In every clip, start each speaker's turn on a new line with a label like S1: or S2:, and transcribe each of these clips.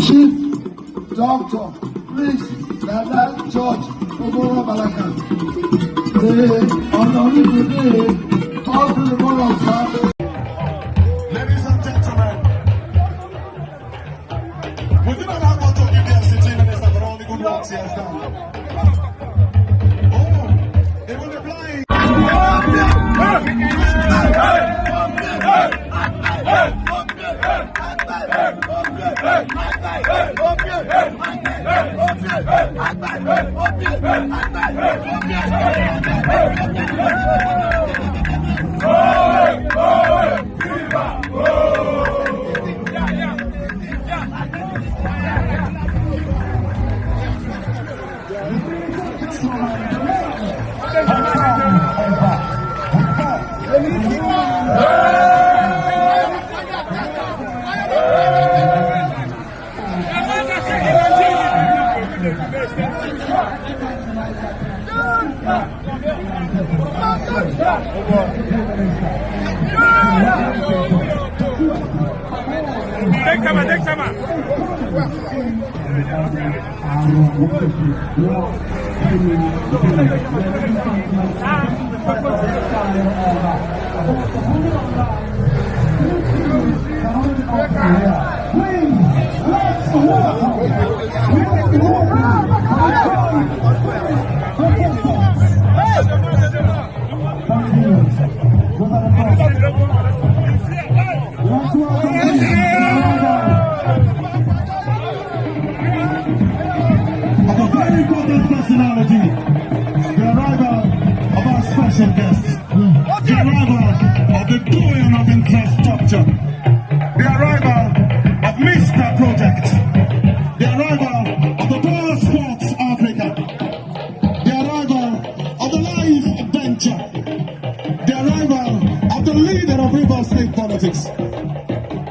S1: Chief Doctor, please, Dada George Oboro Balaka. All to the board of family.
S2: Ladies and gentlemen, we do not have much to give the city minister for all the good works he has done. Oh, they will be flying.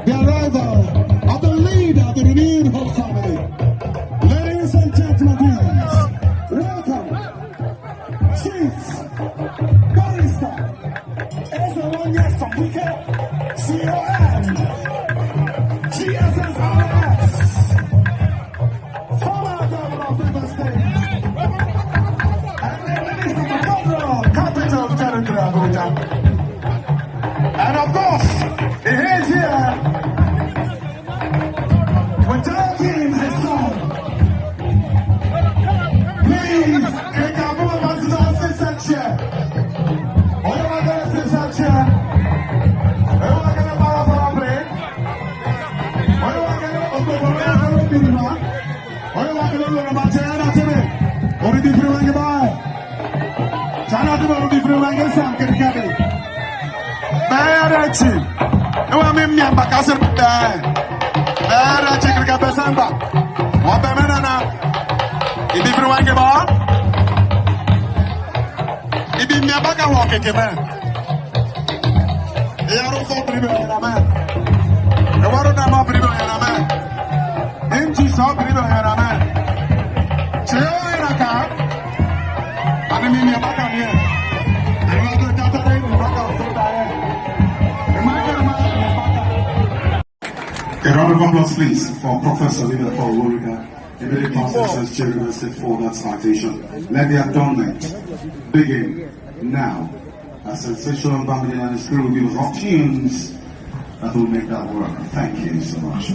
S2: The arrival of the leader of the renewed Hope family. Ladies and gentlemen, please welcome Chief Barrister S1 from Wike, CON, GSSRS, former governor of River State, and the Minister for Federal Capital Territory Abuja. And of course, he is here with taking his song. Please, take a moment to assistant chair. What am I going to assistant chair? What am I going to para para play? What am I going to do? What am I going to do? What am I going to do? I'm chair na tebe. Ori di free wangi bay. Chana tebe ori di free wangi sam kirikade. Berachi, eu amei minha bacana bem. Berachi que quer pensar ba. Uma pemena na. E de frio aqui ba. E de minha bacana walk aqui bem. E eu não sou primeiro na mãe. Eu vou dar uma primeira na mãe. Enchi só primeiro na mãe. Se eu ir na cá, a minha bacana. A round of applause, please, for Professor Wakirike Regalia as Chairman set for that citation. Let the adornment begin now. A sensational band and his crew will give us all tunes that will make that work. Thank you so much.